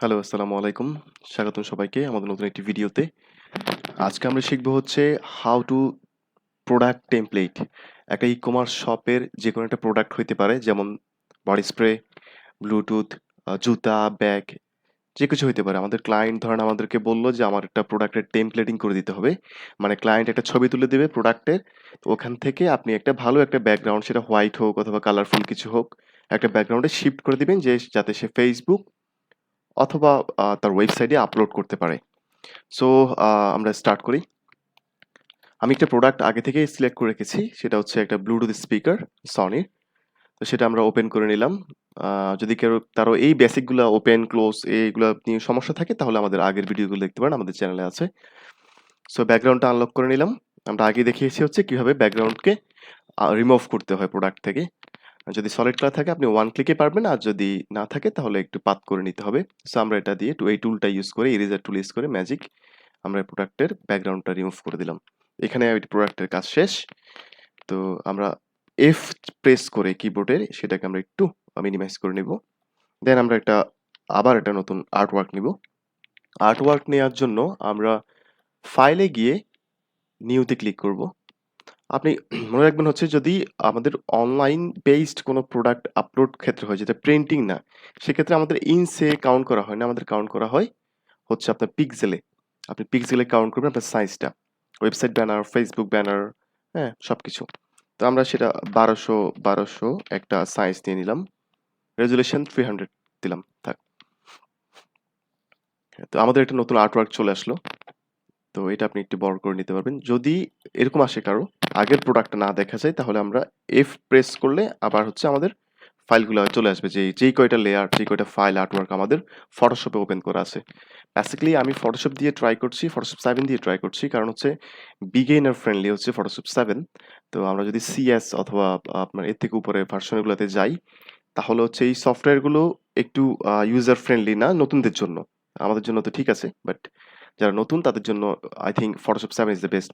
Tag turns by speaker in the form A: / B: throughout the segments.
A: Hello, আসসালামু আলাইকুম। স্বাগতম সবাইকে আমাদের নতুন একটি ভিডিওতে। আজকে আমরা শিখব হচ্ছে হাউ টু প্রোডাক্ট টেমপ্লেট। একটা ই-কমার্স শপের যেকোনো একটা প্রোডাক্ট হইতে পারে যেমন বডি স্প্রে, ব্লুটুথ, জুতা, ব্যাগ যে কিছু হইতে পারে। আমাদের ক্লায়েন্ট ধরেন আমাদেরকে বলল যে আমার একটা প্রোডাক্টের টেমপ্লেটিং করে দিতে হবে। মানে ক্লায়েন্ট একটা ছবি তুলে দেবে প্রোডাক্টের। তো ওখান থেকে আপনি একটা ভালো একটা ব্যাকগ্রাউন্ড সেটা হোয়াইট হোক অথবা কালারফুল কিছু হোক, একটা ব্যাকগ্রাউন্ডে শিফট করে দিবেন যে যাতে সে Facebook অথবা তার ওয়েবসাইটে আপলোড করতে পারে। সো আমরা স্টার্ট করি। আমি একটা প্রোডাক্ট আগে থেকেই সিলেক্ট করে রেখেছি। সেটা হচ্ছে একটা ব্লুটুথ স্পিকার সনির। তো সেটা আমরা ওপেন করে নিলাম। যদি কারো এই বেসিক গুলা ওপেন ক্লোজ এইগুলা নিয়ে সমস্যা থাকে তাহলে আমাদের আগের ভিডিওগুলো দেখতে পারেন, আমাদের চ্যানেলে আছে। সো ব্যাকগ্রাউন্ডটা আনলক করে নিলাম। আমরা আগে দেখিয়েছি হচ্ছে কিভাবে ব্যাকগ্রাউন্ডকে রিমুভ করতে হয় প্রোডাক্ট থেকে। যদি সলিড কালার থাকে আপনি ওয়ান ক্লিকে পারবেন, আর যদি না থাকে তাহলে একটু পাত করে নিতে হবে। সো আমরা এটা দিয়ে এই টুলটা ইউজ করে, ইরেজার টুল ইউজ করে ম্যাজিক আমরা প্রোডাক্টের ব্যাকগ্রাউন্ডটা রিমুভ করে দিলাম। এখানে প্রোডাক্টের কাজ শেষ। তো আমরা এফ প্রেস করে কিবোর্ডের সেটাকে আমরা একটু মিনিমাইজ করে নিব। দেন আমরা আবার একটা নতুন আর্টওয়ার্ক নিব। আর্টওয়ার্ক নেওয়ার জন্য আমরা ফাইলে গিয়ে নিউতে ক্লিক করব। আপনি মনে রাখবেন হচ্ছে যদি আমাদের অনলাইন বেসড কোনো প্রোডাক্ট আপলোড ক্ষেত্রে হয় যেটা প্রিন্টিং না, সেক্ষেত্রে আমাদের ইঞ্চে কাউন্ট করা হয় না, আমাদের কাউন্ট করা হয় হচ্ছে আপনার পিক্সেলে। আপনি পিক্সেলে কাউন্ট করবেন আপনার সাইজটা। ওয়েবসাইট ব্যানার, ফেসবুক ব্যানার, হ্যাঁ? সবকিছু। তো আমরা সেটা 1200 একটা সাইজ নিয়ে নিলাম। রেজোলিউশন 300 দিলাম। থাক। হ্যাঁ, তো আমাদের একটা নতুন আর্টওয়ার্ক চলে আসলো। তো এটা আপনি একটু বড় করে নিতে পারবেন। যদি এরকম আসে কারো আগের প্রোডাক্টটা না দেখা যায় তাহলে আমরা এফ প্রেস করলে আবার হচ্ছে আমাদের ফাইলগুলো চলে আসবে, যেই কয়টা লেয়ার, যেই কয়টা ফাইল আর্টওয়ার্ক আমাদের ফটোশপে ওপেন করা আছে। বেসিক্যালি আমি ফটোশপ দিয়ে ট্রাই করছি, ফটোশপ 7 দিয়ে ট্রাই করছি, কারণ হচ্ছে বিগিনার ফ্রেন্ডলি হচ্ছে ফটোশপ 7। তো আমরা যদি সিএস অথবা আপনার এর থেকে উপরে ভার্সনগুলোতে যাই তাহলে হচ্ছে এই সফটওয়্যারগুলো একটু ইউজার ফ্রেন্ডলি না নতুনদের জন্য। আমাদের জন্য তো ঠিক আছে, বাট যারা নতুন তাদের জন্য I think Photoshop 7 is the best.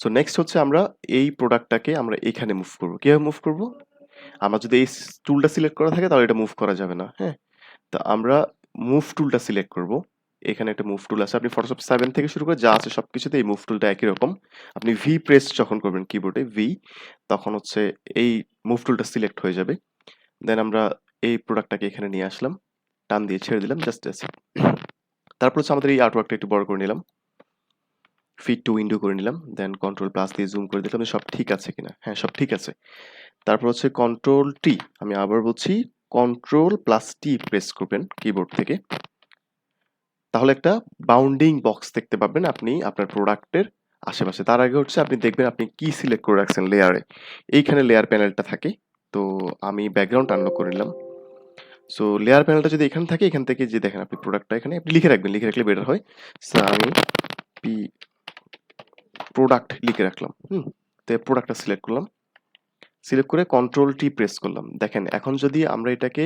A: So next হচ্ছে আমরা এই প্রোডাক্টটাকে আমরা এখানে মুভ করব। কিভাবে মুভ করব? আমরা যদি এই টুলটা সিলেক্ট করা থাকে তাহলে এটা মুভ করা যাবে না, হ্যাঁ? তো আমরা মুভ টুলটা সিলেক্ট করব। এখানে একটা মুভ টুল আছে। আপনি ফটোশপ 7 থেকে শুরু করে যা আছে সবকিছুতে এই মুভ টুলটা একই রকম। আপনি ভি প্রেস যখন করবেন কিবোর্ডে ভি, তখন হচ্ছে এই মুভ টুলটা সিলেক্ট হয়ে যাবে। দেন আমরা এই প্রোডাক্টটাকে এখানে নিয়ে আসলাম। টান দিয়ে ছেড়ে দিলাম জাস্ট এ তারপর হচ্ছে আমাদের এই আর্টওয়ার্কটা একটু বড় করে নিলাম। ফিট টু উইন্ডো করে নিলাম। দেন কন্ট্রোল প্লাস দিয়ে জুম করে দিলাম যে সব ঠিক আছে কিনা। হ্যাঁ, সব ঠিক আছে। তারপর হচ্ছে কন্ট্রোল টি, আমি আবার বলছি কন্ট্রোল প্লাস টি প্রেস করবেন কিবোর্ড থেকে। তাহলে একটা বাউন্ডিং বক্স দেখতে পাবেন আপনি আপনার প্রোডাক্টের আশেপাশে। তার আগে হচ্ছে আপনি দেখবেন আপনি কি সিলেক্ট করে রাখছেন লেয়ারে। এইখানে লেয়ার প্যানেলটা থাকে। তো আমি ব্যাকগ্রাউন্ড আনলক করে নিলাম। সো লেয়ার প্যানেলটা যদি এখানে থাকে, এখান থেকে যে দেখেন আপনি প্রোডাক্টটা এখানে আপনি লিখে রাখবেন, লিখে রাখলে বেটার হয়। সো আমি পি প্রোডাক্ট লিখে রাখলাম। তো প্রোডাক্টটা সিলেক্ট করলাম। সিলেক্ট করে কন্ট্রোল টি প্রেস করলাম। দেখেন এখন যদি আমরা এটাকে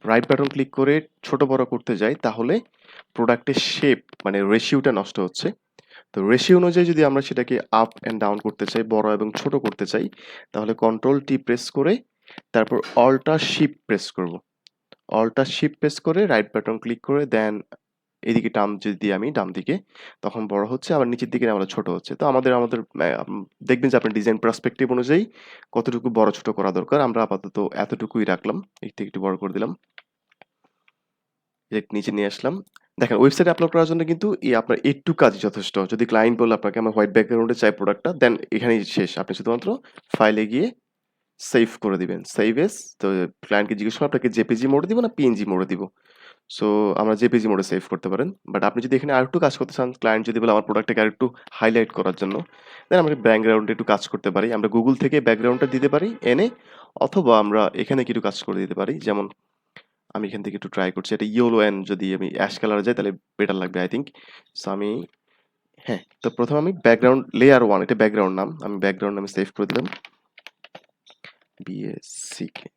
A: রাইট বাটন ক্লিক করে ছোট বড় করতে যাই তাহলে প্রোডাক্টের শেপ মানে রেশিওটা নষ্ট হচ্ছে। তো রেশিও অনুযায়ী যদি আমরা সেটাকে আপ এন্ড ডাউন করতে চাই, বড় এবং ছোট করতে চাই, তাহলে কন্ট্রোল টি প্রেস করে তারপর অল্টার শিফট প্রেস করব। অল্টার শিফট প্রেস করে রাইট বাটন ক্লিক করে দেন এদিকে টান যদি দিই আমি ডান দিকে, তখন বড় হচ্ছে, আবার নিচের দিকে নামালে ছোট হচ্ছে। তো আমাদের আমাদের দেখবেন যে আপনার ডিজাইন পার্সপেক্টিভ অনুযায়ী কতটুকু বড় ছোট করা দরকার। আমরা আপাতত এতটুকুই রাখলাম। এর থেকে একটু বড় করে দিলাম। নিচে নিয়ে আসলাম। দেখেন ওয়েবসাইটে আপলোড করার জন্য কিন্তু আপনার একটু কাজই যথেষ্ট। যদি ক্লায়েন্ট বলে আপনাকে আমার হোয়াইট ব্যাকগ্রাউন্ডে চাই প্রোডাক্টটা, দেন এখানেই শেষ। আপনি শুধুমাত্র ফাইলে গিয়ে সেভ করে দিবেন। Save S. তো ক্লায়েন্টকে জিজ্ঞেস করুন আপনাকে জেপিজি মোডে দিব না পিএনজি মোডে দিব। সো আমরা জেপিজি মোডে সেভ করতে পারেন। বাট আপনি যদি এখানে আরেকটু কাজ করতে চান, ক্লায়েন্ট যদি বলে আমার প্রোডাক্টটাকে আরেকটু হাইলাইট করার জন্য, দেন আমরা ব্যাকগ্রাউন্ডে একটু কাজ করতে পারি। আমরা গুগল থেকে ব্যাকগ্রাউন্ডটা দিতে পারি এনে, অথবা আমরা এখানে কিছু কাজ করে দিতে পারি। যেমন আমি এখান থেকে একটু ট্রাই করছি। এটা ইয়েলো এন্ড যদি আমি অ্যাশ কালারে যাই তাহলে বেটার লাগবে আই থিংক। সো আমি হ্যাঁ, তো প্রথমে আমি ব্যাকগ্রাউন্ড লেয়ার 1 এটা ব্যাকগ্রাউন্ড নাম। আমি ব্যাকগ্রাউন্ড নামে সেভ করে দিলাম। বিএসসিকে।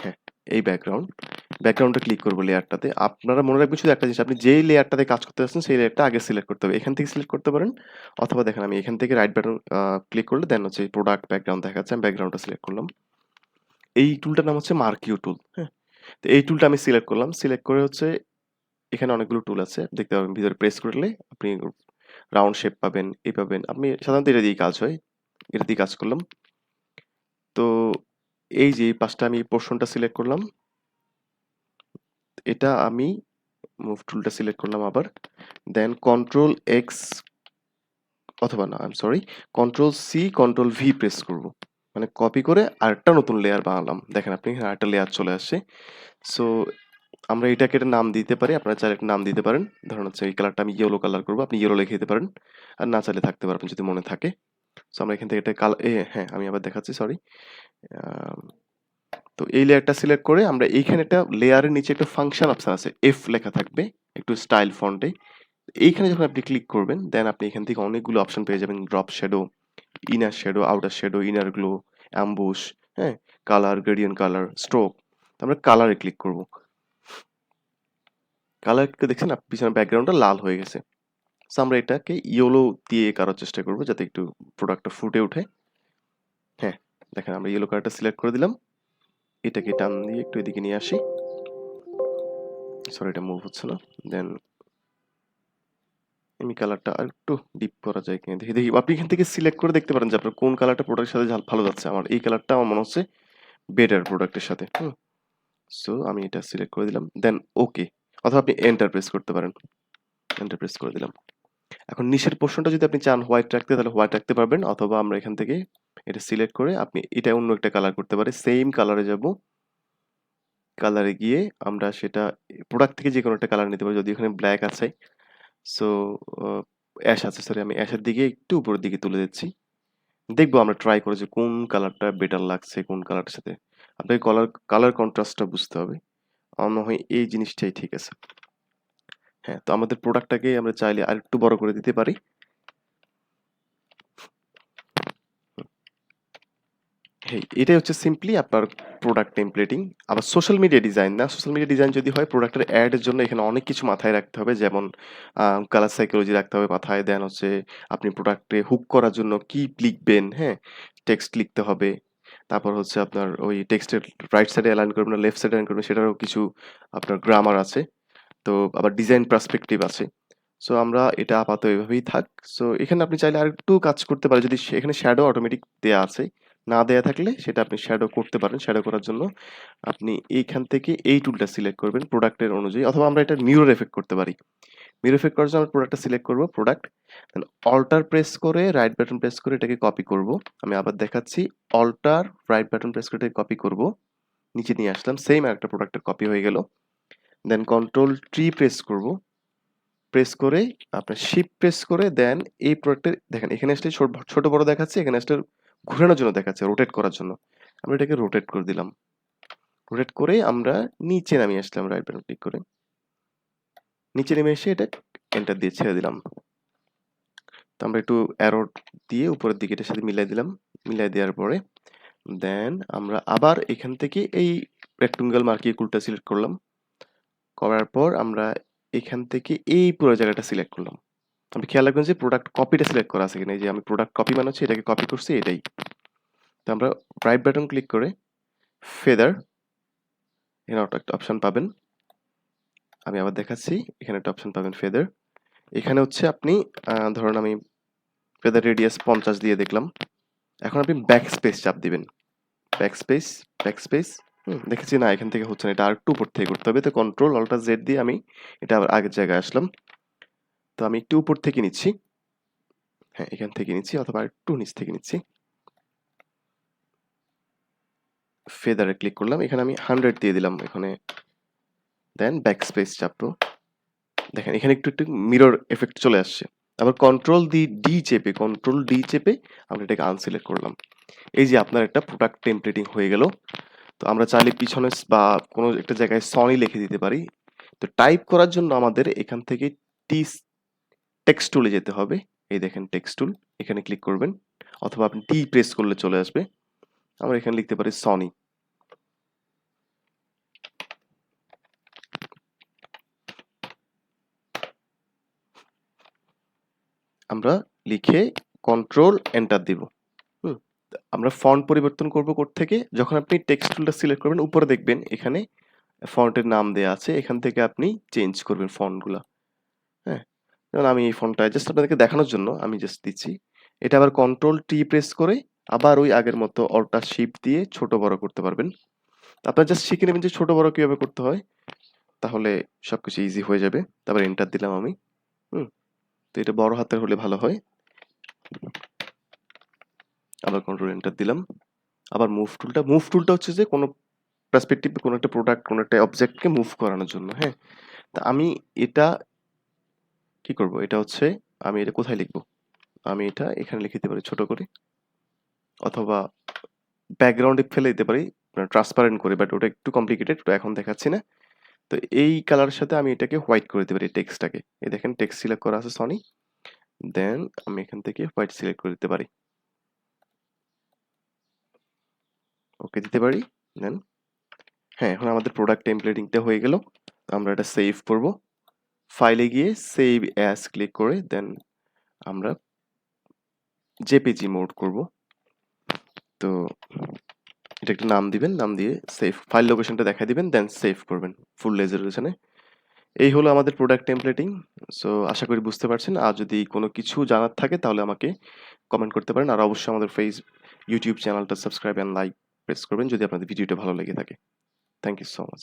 A: হ্যাঁ, এই ব্যাকগ্রাউন্ডটা ক্লিক করব লেয়ারটাতে। আপনারা মনে রাখবেন শুধু একটা জিনিস, আপনি যেই লেয়ারটাতে কাজ করতে যাচ্ছেন সেই লেয়ারটা আগে সিলেক্ট করতে হবে। এখান থেকে সিলেক্ট করতে পারেন, অথবা দেখেন আমি এখান থেকে রাইট বাটন ক্লিক করলে দেন হচ্ছে প্রোডাক্ট ব্যাকগ্রাউন্ড দেখাচ্ছে। আমি ব্যাকগ্রাউন্ডটা সিলেক্ট করলাম। এই টুলটার নাম হচ্ছে মার্কিও টুল। হ্যাঁ? তো এই টুলটা আমি সিলেক্ট করলাম। সিলেক্ট করে হচ্ছে এখানে অনেকগুলো টুল আছে। দেখতে পাবেন ভিতরে প্রেস করলে আপনি রাউন্ড শেপ পাবেন, এই পাবেন। আপনি সাধারণত এটা দিয়েই কাজ হয়। এটা দিয়ে কাজ করলাম। তো এই যে এই পাশটা আমি পোরশনটা সিলেক্ট করলাম। এটা আমি মুভ টুলটা সিলেক্ট করলাম আবার। দেন কন্ট্রোল এক্স অথবা না, I am sorry, control C control V press করব। মানে কপি করে আরেকটা নতুন লেয়ার বানালাম। দেখেন আপনি এখানে আরেকটা লেয়ার চলে আসছে। সো আমরা এটাকে একটা নাম দিতে পারি। আপনারা চাইলে একটা নাম দিতে পারেন। ধরুন হচ্ছে এই কালারটা আমি ইয়েলো কালার করব। আপনি ইয়েলো লিখে দিতে পারেন। আর না চাইলে থাকতে পারবেন যদি মনে থাকে। সো আমরা এখান থেকে একটা হ্যাঁ, আমি আবার দেখাচ্ছি, সরি। আম তো এই লেয়ারটা সিলেক্ট করে আমরা এইখানে একটা লেয়ারের নিচে একটা ফাংশন অপশন আছে। এফ লেখা থাকবে একটু স্টাইল ফন্টে। এইখানে যখন আপনি ক্লিক করবেন, দেন আপনি এখান থেকে অনেকগুলো অপশন পেয়ে যাবেন। Drop shadow, inner shadow, outer shadow, inner glow, emboss, হ্যাঁ? Colour, gradient colour, stroke. আমরা কালারে ক্লিক করব। কালারটা দেখছেন পিছনের ব্যাকগ্রাউন্ডটা লাল হয়ে গেছে। সো আমরা এটাকে ইয়েলো দিয়ে করার চেষ্টা করব যাতে একটু প্রোডাক্টটা ফুটে ওঠে। হ্যাঁ, দেখেন আমরা ইয়েলো কালারটা সিলেক্ট করে দিলাম। এটাকে টান দিয়ে একটু এদিকে নিয়ে আসি। সরি, এটা মুভ হচ্ছে না। দেন আমি কালারটা আরেকটু ডিপ করা যায় কিনা দেখি। আপনি এখান থেকে সিলেক্ট করে দেখতে পারেন যে আপনার কোন কালারটা প্রোডাক্টের সাথে ভালো যাচ্ছে। আমার এই কালারটা আমার মনে হচ্ছে বেটার প্রোডাক্টের সাথে। হুম? সো আমি এটা সিলেক্ট করে দিলাম। দেন ওকে। অথবা আপনি এন্টার প্রেস করতে পারেন। এন্টার প্রেস করে দিলাম। এখন নিচের পোরশনটা যদি আপনি চান হোয়াইট রাখতে তাহলে হোয়াইট রাখতে পারবেন, অথবা আমরা এখান থেকে এটা সিলেক্ট করে আপনি এটা অন্য একটা কালার করতে পারি। সেইম কালারে যাব। কালারে গিয়ে আমরা সেটা প্রোডাক্ট থেকে যেকোনো একটা কালার নিতে পারি। যদি এখানে ব্ল্যাক আছে, সো অ্যাশ আছে, সরি, আমি অ্যাশের দিকে একটু উপরের দিকে তুলে দিচ্ছি। দেখবো আমরা ট্রাই করে যে কোন কালারটা বেটার লাগছে কোন কালারটার সাথে। আপনাকে কালার কন্ট্রাস্টটা বুঝতে হবে। আমার মনে হয় এই জিনিসটাই ঠিক আছে। হ্যাঁ, তো আমাদের প্রোডাক্টটাকে আমরা চাইলে আরেকটু বড় করে দিতে পারি। এটাই হচ্ছে সিম্পলি আপনার প্রোডাক্ট টেমপ্লেটিং। আবার সোশ্যাল মিডিয়া ডিজাইন না, সোশ্যাল মিডিয়া ডিজাইন যদি হয় প্রোডাক্টের অ্যাড এর জন্য এখানে অনেক কিছু মাথায় রাখতে হবে। যেমন কালার সাইকোলজি রাখতে হবে মাথায়। দেন হচ্ছে আপনি প্রোডাক্টে হুক করার জন্য কি লিখবেন, হ্যাঁ? টেক্সট লিখতে হবে। তারপর হচ্ছে আপনার ওই টেক্সটের রাইট সাইডে অ্যালাইন করবেন না লেফট সাইডে অ্যালাইন করবেন সেটারও কিছু আপনার গ্রামার আছে। তো আবার ডিজাইন পার্সপেক্টিভ আছে। সো আমরা এটা আপাতত এভাবেই থাক। সো এখানে আপনি চাইলে আরেকটু কাজ করতে পারেন যদি এখানে শ্যাডো অটোমেটিক দেয়া আছে। না দেয়া থাকলে সেটা আপনি শ্যাডো করতে পারেন। শ্যাডো করার জন্য আপনি এইখান থেকে এই টুলটা সিলেক্ট করবেন প্রোডাক্টের অনুযায়ী, অথবা আমরা এটা মিরর এফেক্ট করতে পারি। মিরর এফেক্ট করার জন্য আমরা প্রোডাক্টটা সিলেক্ট করব, প্রোডাক্ট। দেন অল্টার প্রেস করে রাইট বাটন প্রেস করে এটাকে কপি করব। আমি আবার দেখাচ্ছি। অল্টার রাইট বাটন প্রেস করে এটাকে কপি করব। নিচে নিয়ে আসলাম। সেইম আরেকটা প্রোডাক্টের কপি হয়ে গেল। দেন কন্ট্রোল টি প্রেস করব। প্রেস করে আপনার শিফট প্রেস করে দেন এই প্রোডাক্টের দেখেন এখানে আসলে ছোট বড় দেখাচ্ছে, এখানে আসলে ঘোরানোর জন্য দেখাচ্ছে, রোটেট করার জন্য। আমরা এটাকে রোটেট করে দিলাম। রোটেট করে আমরা নিচে নামিয়ে আসলাম রাইট বাটন ক্লিক করে। নিচে নেমে এসে এটা এন্টার দিয়ে ছেড়ে দিলাম। তো আমরা একটু অ্যারো দিয়ে উপরের দিকে এটার সাথে মিলাই দিলাম। মিলাই দেওয়ার পরে দেন আমরা আবার এখান থেকে এই রেক্টেঙ্গল মার্কিং টুলটা সিলেক্ট করলাম। করার পর আমরা এখান থেকে এই পুরো জায়গাটা সিলেক্ট করলাম। আপনি খেয়াল রাখবেন যে প্রোডাক্ট কপিটা সিলেক্ট করা আছে কিনা। এই যে আমি প্রোডাক্ট কপি বানাচ্ছি, এটাকে কপি করছি, এটাই। তো আমরা রাইট বাটন ক্লিক করে ফেদার, এখানে একটা অপশন পাবেন। আমি আবার দেখাচ্ছি, এখানে একটা অপশন পাবেন ফেদার। এখানে হচ্ছে আপনি ধরুন আমি ফেদার রেডিয়াস 50 দিয়ে দেখলাম। এখন আপনি ব্যাক স্পেস চাপ দিবেন। Back space, back space. দেখেছি না এখান থেকে হচ্ছে না, এটা আরেকটু উপর থেকে করতে হবে। তো কন্ট্রোল অল্টার জেড দিয়ে আমি এটা আবার আগের জায়গায় আসলাম। তো আমি একটু উপর থেকে নিচ্ছি। হ্যাঁ, এখান থেকে নিচ্ছি অথবা একটু নিচ থেকে নিচ্ছি। ফেদারে ক্লিক করলাম। এখানে আমি 100 দিয়ে দিলাম এখানে। দেন ব্যাক স্পেস চাপবো। দেখেন এখানে একটু মিরর এফেক্ট চলে আসছে। আবার কন্ট্রোল ডি চেপে আমরা এটাকে আনসিলেক্ট করলাম। এই যে আপনার একটা প্রোডাক্ট টেমপ্লেটিং হয়ে গেল। তো আমরা চাইলে পিছনে বা কোনো একটা জায়গায় সনি লিখে দিতে পারি। তো টাইপ করার জন্য আমাদের এখান থেকে টি টেক্সট টুলে যেতে হবে। এই দেখেন টেক্সট টুল, এখানে ক্লিক করবেন, অথবা আপনি টি প্রেস করলে চলে আসবে। আমরা এখানে লিখতে পারি সনি। আমরা লিখে কন্ট্রোল এন্টার দিব। হুম, আমরা ফন্ট পরিবর্তন করব কোত্থেকে? যখন আপনি টেক্সট টুলটা সিলেক্ট করবেন উপরে দেখবেন এখানে ফন্টের নাম দেয়া আছে। এখান থেকে আপনি চেঞ্জ করবেন ফন্টগুলা। হ্যাঁ? যেমন আমি এই ফন্টটা জাস্ট আপনাদেরকে দেখানোর জন্য আমি জাস্ট দিচ্ছি। এটা আবার কন্ট্রোল টি প্রেস করে আবার ওই আগের মতো অল্টার শিফট দিয়ে ছোট বড় করতে পারবেন। আপনারা জাস্ট শিখে নেবেন যে ছোট বড় কিভাবে করতে হয়। তাহলে সবকিছু ইজি হয়ে যাবে। তারপর এন্টার দিলাম আমি। হুম? তো এটা বড় হাতের হলে ভালো হয়। আবার কন্ট্রোল এন্টার দিলাম। আবার মুভ টুলটা হচ্ছে যে কোনো পার্সপেক্টিভ কোনো একটা প্রোডাক্ট, কোনো একটা অবজেক্টকে মুভ করানোর জন্য, হ্যাঁ? তা আমি এটা কি করব? এটা হচ্ছে আমি এটা কোথায় লিখব? আমি এটা এখানে লিখে দিতে পারি ছোট করে অথবা ব্যাকগ্রাউন্ডে ফেলে দিতে পারি ট্রান্সপারেন্ট করে বাট ওটা একটু কমপ্লিকেটেড তো এখন দেখাচ্ছি না। তো এই কালারের সাথে আমি এটাকে হোয়াইট করে দিতে পারি টেক্সটটাকে। এই দেখেন টেক্সট সিলেক্ট করা আছে সনি। দেন আমি এখান থেকে হোয়াইট সিলেক্ট করে দিতে পারি। ওকে দিতে পারি। দেন হ্যাঁ, এখন আমাদের প্রোডাক্ট টেমপ্লেটিংটা হয়ে গেল। আমরা এটা সেভ করব। ফাইলে গিয়ে সেভ অ্যাজ ক্লিক করে দেন আমরা জেপিজি মোড করব। তো এটা একটা নাম দিবেন, নাম দিয়ে সেভ ফাইল লোকেশনটা দেখায় দিবেন দেন সেভ করবেন ফুল রেজোলিউশনে। এই হলো আমাদের প্রোডাক্ট টেমপ্লেটিং। সো আশা করি বুঝতে পারছেন। আর যদি কোনো কিছু জানার থাকে তাহলে আমাকে কমেন্ট করতে পারেন। আর অবশ্যই আমাদের ইউটিউব চ্যানেলটা সাবস্ক্রাইব অ্যান্ড লাইক প্রেস করবেন যদি আপনাদের ভিডিওটা ভালো লেগে থাকে। Thank you so much.